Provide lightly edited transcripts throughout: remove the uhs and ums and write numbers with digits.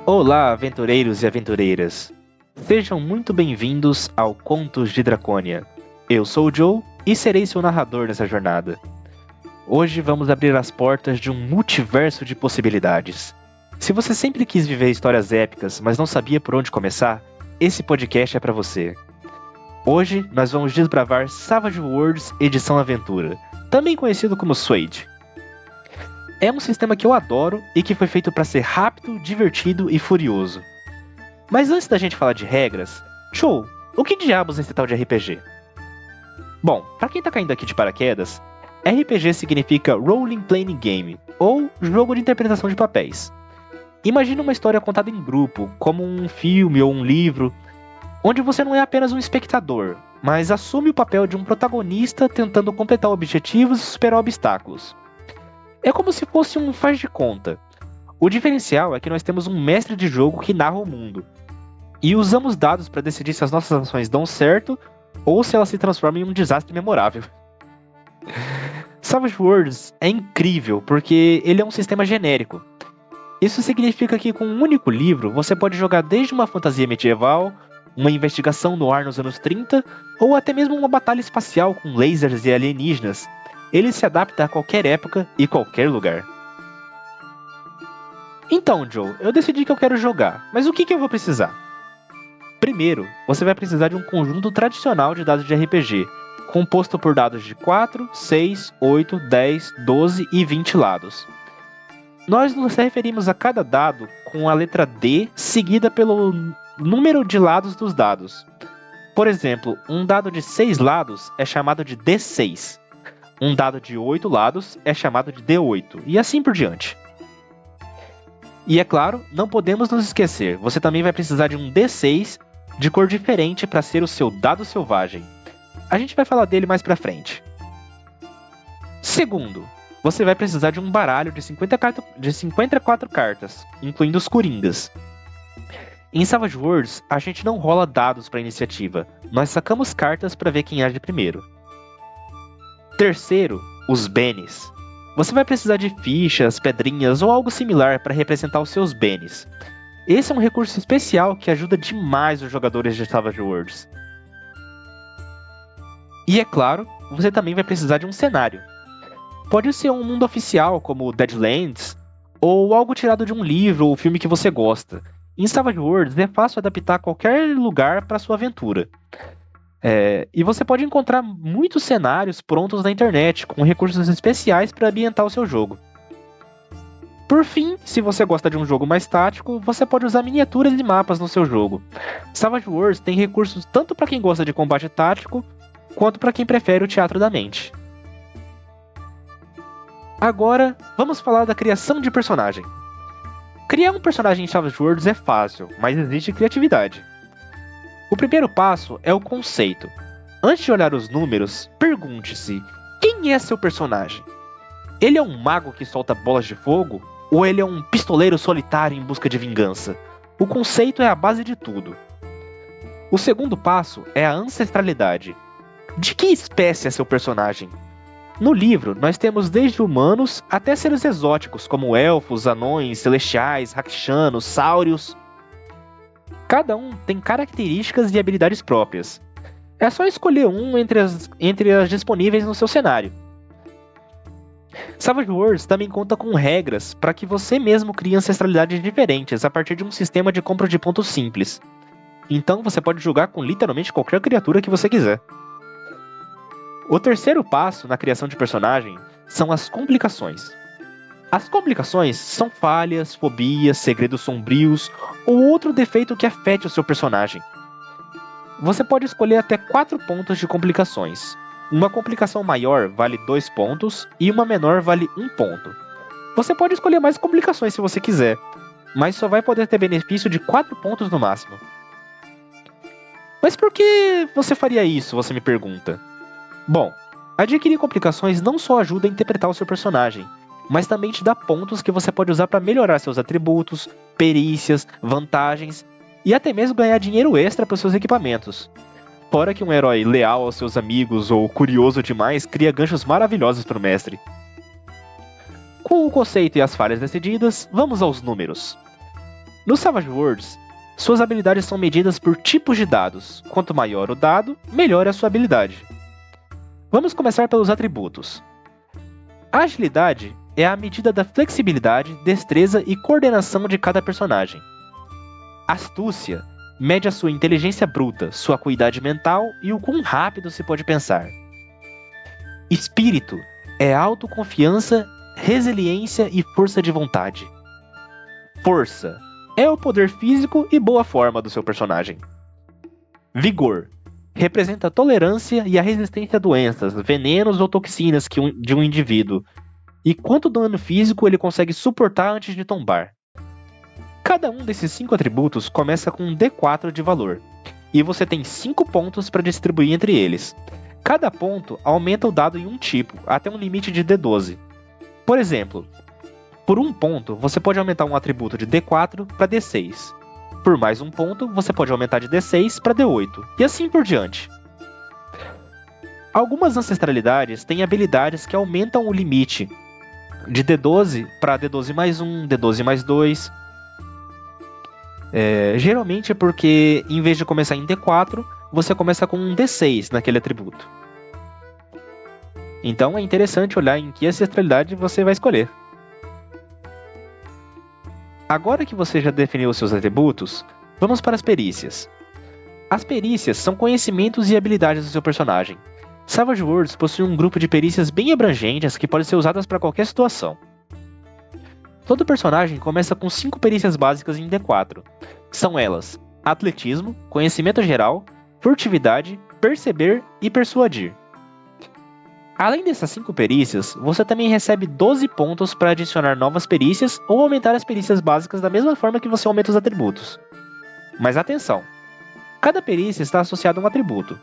Olá, aventureiros e aventureiras. Sejam muito bem-vindos ao Contos de Dracônia. Eu sou o Joe e serei seu narrador nessa jornada. Hoje vamos abrir as portas de um multiverso de possibilidades. Se você sempre quis viver histórias épicas, mas não sabia por onde começar, esse podcast é para você. Hoje nós vamos desbravar Savage Worlds Edição Aventura, também conhecido como Suede. É um sistema que eu adoro e que foi feito para ser rápido, divertido e furioso. Mas antes da gente falar de regras, Joe, o que diabos é esse tal de RPG? Bom, para quem tá caindo aqui de paraquedas, RPG significa Role Playing Game, ou jogo de interpretação de papéis. Imagina uma história contada em grupo, como um filme ou um livro, onde você não é apenas um espectador, mas assume o papel de um protagonista tentando completar objetivos e superar obstáculos. É como se fosse um faz de conta. O diferencial é que nós temos um mestre de jogo que narra o mundo, e usamos dados para decidir se as nossas ações dão certo ou se elas se transformam em um desastre memorável. Savage Worlds é incrível porque ele é um sistema genérico. Isso significa que com um único livro você pode jogar desde uma fantasia medieval, uma investigação no ar nos anos 30, ou até mesmo uma batalha espacial com lasers e alienígenas. Ele se adapta a qualquer época e qualquer lugar. Então, Joe, eu decidi que eu quero jogar, mas o que eu vou precisar? Primeiro, você vai precisar de um conjunto tradicional de dados de RPG, composto por dados de 4, 6, 8, 10, 12 e 20 lados. Nós nos referimos a cada dado com a letra D seguida pelo número de lados dos dados. Por exemplo, um dado de 6 lados é chamado de D6. Um dado de 8 lados é chamado de D8, e assim por diante. E é claro, não podemos nos esquecer, você também vai precisar de um D6 de cor diferente para ser o seu dado selvagem. A gente vai falar dele mais pra frente. Segundo, você vai precisar de um baralho de 54 cartas, incluindo os coringas. Em Savage Worlds, a gente não rola dados para iniciativa, nós sacamos cartas para ver quem age primeiro. Terceiro, os benes. Você vai precisar de fichas, pedrinhas ou algo similar para representar os seus benes. Esse é um recurso especial que ajuda demais os jogadores de Savage Worlds. E é claro, você também vai precisar de um cenário. Pode ser um mundo oficial como Deadlands, ou algo tirado de um livro ou filme que você gosta. Em Savage Worlds é fácil adaptar qualquer lugar para sua aventura. E você pode encontrar muitos cenários prontos na internet, com recursos especiais para ambientar o seu jogo. Por fim, se você gosta de um jogo mais tático, você pode usar miniaturas e mapas no seu jogo. Savage Worlds tem recursos tanto para quem gosta de combate tático, quanto para quem prefere o teatro da mente. Agora, vamos falar da criação de personagem. Criar um personagem em Savage Worlds é fácil, mas exige criatividade. O primeiro passo é o conceito. Antes de olhar os números, pergunte-se: quem é seu personagem? Ele é um mago que solta bolas de fogo? Ou ele é um pistoleiro solitário em busca de vingança? O conceito é a base de tudo. O segundo passo é a ancestralidade. De que espécie é seu personagem? No livro, nós temos desde humanos até seres exóticos, como elfos, anões, celestiais, rakshanos, sáurios. Cada um tem características e habilidades próprias. É só escolher um entre as disponíveis no seu cenário. Savage Worlds também conta com regras para que você mesmo crie ancestralidades diferentes a partir de um sistema de compra de pontos simples. Então você pode jogar com literalmente qualquer criatura que você quiser. O terceiro passo na criação de personagem são as complicações. As complicações são falhas, fobias, segredos sombrios ou outro defeito que afete o seu personagem. Você pode escolher até 4 pontos de complicações. Uma complicação maior vale 2 pontos e uma menor vale 1 ponto. Você pode escolher mais complicações se você quiser, mas só vai poder ter benefício de 4 pontos no máximo. Mas por que você faria isso, você me pergunta? Bom, adquirir complicações não só ajuda a interpretar o seu personagem, mas também te dá pontos que você pode usar para melhorar seus atributos, perícias, vantagens e até mesmo ganhar dinheiro extra para os seus equipamentos. Fora que um herói leal aos seus amigos ou curioso demais cria ganchos maravilhosos para o mestre. Com o conceito e as falhas decididas, vamos aos números. No Savage Worlds, suas habilidades são medidas por tipos de dados. Quanto maior o dado, melhor é a sua habilidade. Vamos começar pelos atributos. A agilidade é a medida da flexibilidade, destreza e coordenação de cada personagem. Astúcia mede a sua inteligência bruta, sua acuidade mental e o quão rápido se pode pensar. Espírito é autoconfiança, resiliência e força de vontade. Força é o poder físico e boa forma do seu personagem. Vigor representa a tolerância e a resistência a doenças, venenos ou toxinas de um indivíduo, e quanto dano físico ele consegue suportar antes de tombar. Cada um desses 5 atributos começa com um D4 de valor, e você tem 5 pontos para distribuir entre eles. Cada ponto aumenta o dado em um tipo, até um limite de D12. Por exemplo, por um ponto você pode aumentar um atributo de D4 para D6. Por mais um ponto, você pode aumentar de D6 para D8, e assim por diante. Algumas ancestralidades têm habilidades que aumentam o limite de D12 para D12 mais 1, D12 mais 2. Geralmente é porque, em vez de começar em D4, você começa com um D6 naquele atributo. Então é interessante olhar em que ancestralidade você vai escolher. Agora que você já definiu os seus atributos, vamos para as perícias. As perícias são conhecimentos e habilidades do seu personagem. Savage Worlds possui um grupo de perícias bem abrangentes que podem ser usadas para qualquer situação. Todo personagem começa com 5 perícias básicas em D4. São elas: atletismo, conhecimento geral, furtividade, perceber e persuadir. Além dessas 5 perícias, você também recebe 12 pontos para adicionar novas perícias ou aumentar as perícias básicas da mesma forma que você aumenta os atributos. Mas atenção! Cada perícia está associada a um atributo.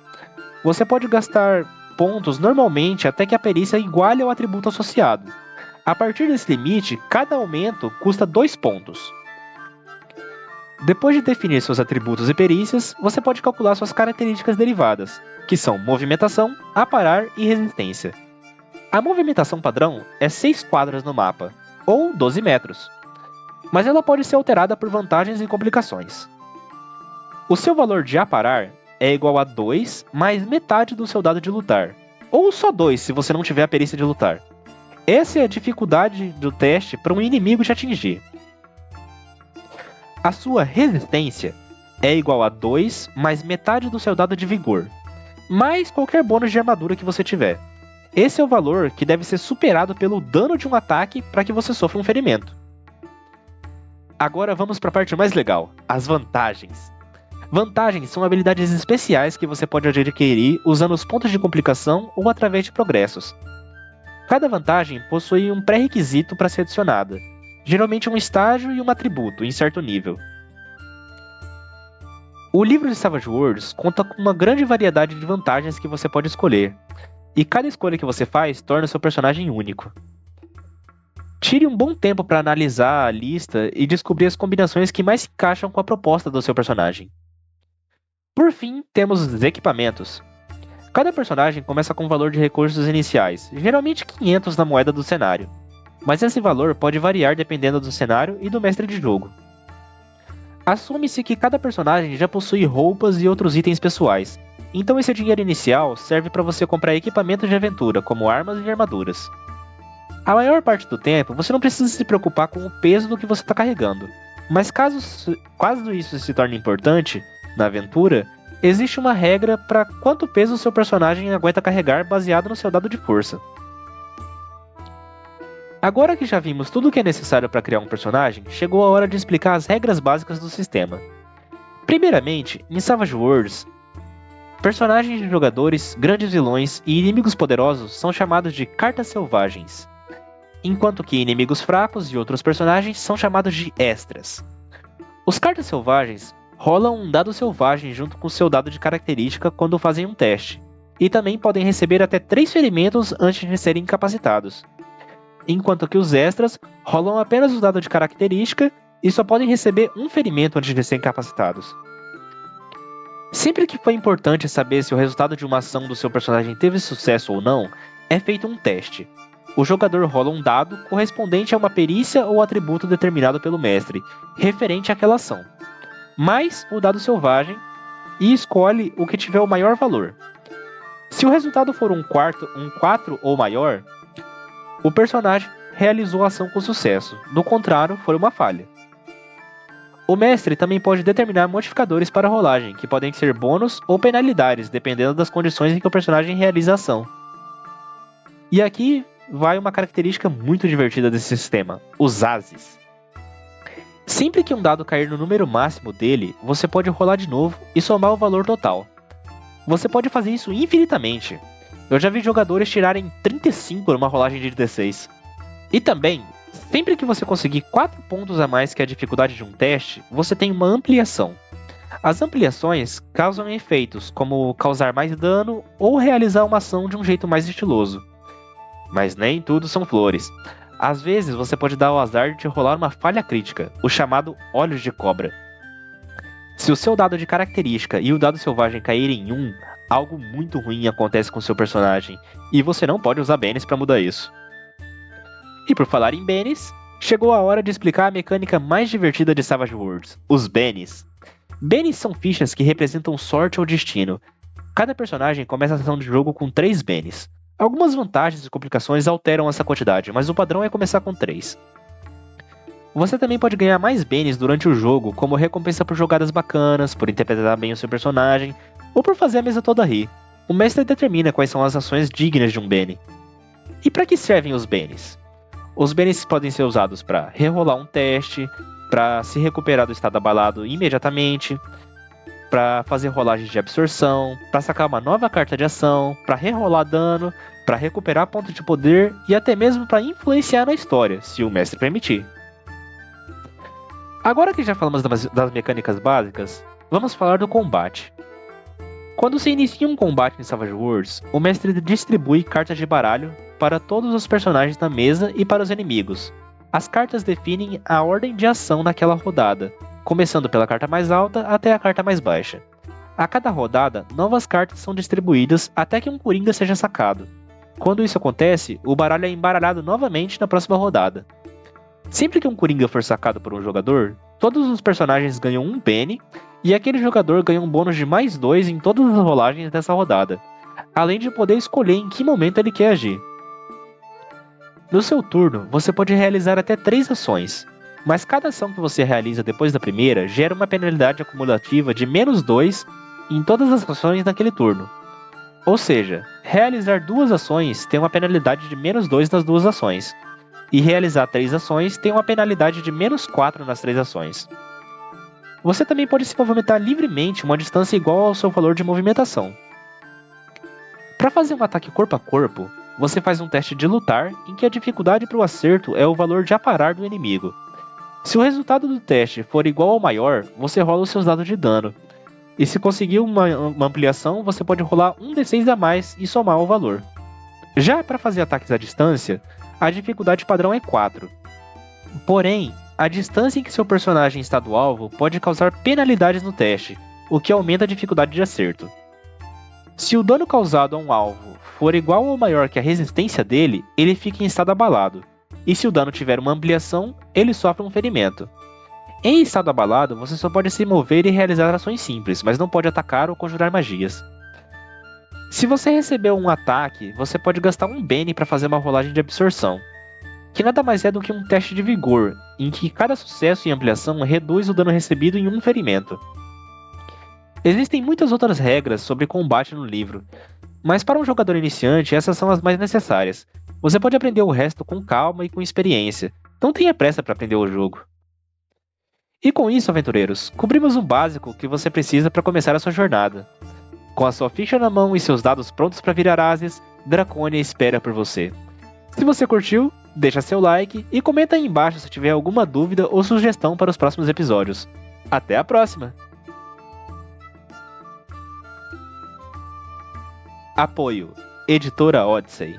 Você pode gastar pontos normalmente até que a perícia iguale ao atributo associado. A partir desse limite, cada aumento custa 2 pontos. Depois de definir seus atributos e perícias, você pode calcular suas características derivadas, que são movimentação, aparar e resistência. A movimentação padrão é 6 quadras no mapa, ou 12 metros, mas ela pode ser alterada por vantagens e complicações. O seu valor de aparar é igual a 2 mais metade do seu dado de lutar, ou só 2 se você não tiver a perícia de lutar. Essa é a dificuldade do teste para um inimigo te atingir. A sua resistência é igual a 2 mais metade do seu dado de vigor, mais qualquer bônus de armadura que você tiver. Esse é o valor que deve ser superado pelo dano de um ataque para que você sofra um ferimento. Agora vamos para a parte mais legal, as vantagens. Vantagens são habilidades especiais que você pode adquirir usando os pontos de complicação ou através de progressos. Cada vantagem possui um pré-requisito para ser adicionada, geralmente um estágio e um atributo em certo nível. O livro de Savage Worlds conta com uma grande variedade de vantagens que você pode escolher, e cada escolha que você faz torna seu personagem único. Tire um bom tempo para analisar a lista e descobrir as combinações que mais se encaixam com a proposta do seu personagem. Por fim, temos os equipamentos. Cada personagem começa com um valor de recursos iniciais, geralmente 500 na moeda do cenário, mas esse valor pode variar dependendo do cenário e do mestre de jogo. Assume-se que cada personagem já possui roupas e outros itens pessoais, então esse dinheiro inicial serve para você comprar equipamentos de aventura, como armas e armaduras. A maior parte do tempo, você não precisa se preocupar com o peso do que você está carregando, mas caso isso se torne importante na aventura, existe uma regra para quanto peso o seu personagem aguenta carregar baseado no seu dado de força. Agora que já vimos tudo o que é necessário para criar um personagem, chegou a hora de explicar as regras básicas do sistema. Primeiramente, em Savage Worlds, personagens de jogadores, grandes vilões e inimigos poderosos são chamados de cartas selvagens, enquanto que inimigos fracos e outros personagens são chamados de extras. Os cartas selvagens rolam um dado selvagem junto com seu dado de característica quando fazem um teste, e também podem receber até 3 ferimentos antes de serem incapacitados, enquanto que os extras rolam apenas o dado de característica e só podem receber um ferimento antes de serem incapacitados. Sempre que for importante saber se o resultado de uma ação do seu personagem teve sucesso ou não, é feito um teste. O jogador rola um dado correspondente a uma perícia ou atributo determinado pelo mestre, referente àquela ação, mais o dado selvagem, e escolhe o que tiver o maior valor. Se o resultado for um 4 ou maior, o personagem realizou a ação com sucesso, do contrário, foi uma falha. O mestre também pode determinar modificadores para a rolagem, que podem ser bônus ou penalidades, dependendo das condições em que o personagem realiza a ação. E aqui vai uma característica muito divertida desse sistema, os ases. Sempre que um dado cair no número máximo dele, você pode rolar de novo e somar o valor total. Você pode fazer isso infinitamente. Eu já vi jogadores tirarem 35 numa rolagem de 16. E também, sempre que você conseguir 4 pontos a mais que a dificuldade de um teste, você tem uma ampliação. As ampliações causam efeitos como causar mais dano ou realizar uma ação de um jeito mais estiloso. Mas nem tudo são flores. Às vezes você pode dar o azar de rolar uma falha crítica, o chamado olhos de cobra. Se o seu dado de característica e o dado selvagem caírem em 1, algo muito ruim acontece com seu personagem, e você não pode usar Bennies para mudar isso. E por falar em Bennies, chegou a hora de explicar a mecânica mais divertida de Savage Worlds, os Bennies. Bennies são fichas que representam sorte ou destino. Cada personagem começa a sessão de jogo com 3 Bennies. Algumas vantagens e complicações alteram essa quantidade, mas o padrão é começar com 3. Você também pode ganhar mais Bennies durante o jogo, como recompensa por jogadas bacanas, por interpretar bem o seu personagem, ou por fazer a mesa toda rir. O mestre determina quais são as ações dignas de um Benny. E para que servem os Bennies? Os Bennies podem ser usados para rerolar um teste, para se recuperar do estado abalado imediatamente, para fazer rolagens de absorção, para sacar uma nova carta de ação, para rerolar dano, para recuperar ponto de poder e até mesmo para influenciar na história, se o mestre permitir. Agora que já falamos das mecânicas básicas, vamos falar do combate. Quando se inicia um combate em Savage Worlds, o mestre distribui cartas de baralho para todos os personagens da mesa e para os inimigos. As cartas definem a ordem de ação naquela rodada, começando pela carta mais alta até a carta mais baixa. A cada rodada, novas cartas são distribuídas até que um Coringa seja sacado. Quando isso acontece, o baralho é embaralhado novamente na próxima rodada. Sempre que um Coringa for sacado por um jogador, todos os personagens ganham um Benny, e aquele jogador ganha um bônus de mais 2 em todas as rolagens dessa rodada, além de poder escolher em que momento ele quer agir. No seu turno, você pode realizar até 3 ações, mas cada ação que você realiza depois da primeira gera uma penalidade acumulativa de menos 2 em todas as ações naquele turno. Ou seja, realizar 2 ações tem uma penalidade de menos 2 nas 2 ações, e realizar 3 ações tem uma penalidade de menos 4 nas 3 ações. Você também pode se movimentar livremente uma distância igual ao seu valor de movimentação. Para fazer um ataque corpo a corpo, você faz um teste de lutar em que a dificuldade para o acerto é o valor de aparar do inimigo. Se o resultado do teste for igual ou maior, você rola os seus dados de dano. E se conseguir uma ampliação, você pode rolar um D6 a mais e somar o valor. Já para fazer ataques à distância, a dificuldade padrão é 4. Porém, a distância em que seu personagem está do alvo pode causar penalidades no teste, o que aumenta a dificuldade de acerto. Se o dano causado a um alvo for igual ou maior que a resistência dele, ele fica em estado abalado. E se o dano tiver uma ampliação, ele sofre um ferimento. Em estado abalado, você só pode se mover e realizar ações simples, mas não pode atacar ou conjurar magias. Se você recebeu um ataque, você pode gastar um Benny para fazer uma rolagem de absorção, que nada mais é do que um teste de vigor, em que cada sucesso e ampliação reduz o dano recebido em um ferimento. Existem muitas outras regras sobre combate no livro, mas para um jogador iniciante essas são as mais necessárias. Você pode aprender o resto com calma e com experiência, não tenha pressa para aprender o jogo. E com isso, aventureiros, cobrimos um básico que você precisa para começar a sua jornada. Com a sua ficha na mão e seus dados prontos para virar ases, Dracônia espera por você. Se você curtiu, deixa seu like e comenta aí embaixo se tiver alguma dúvida ou sugestão para os próximos episódios. Até a próxima! Apoio: Editora Odyssey.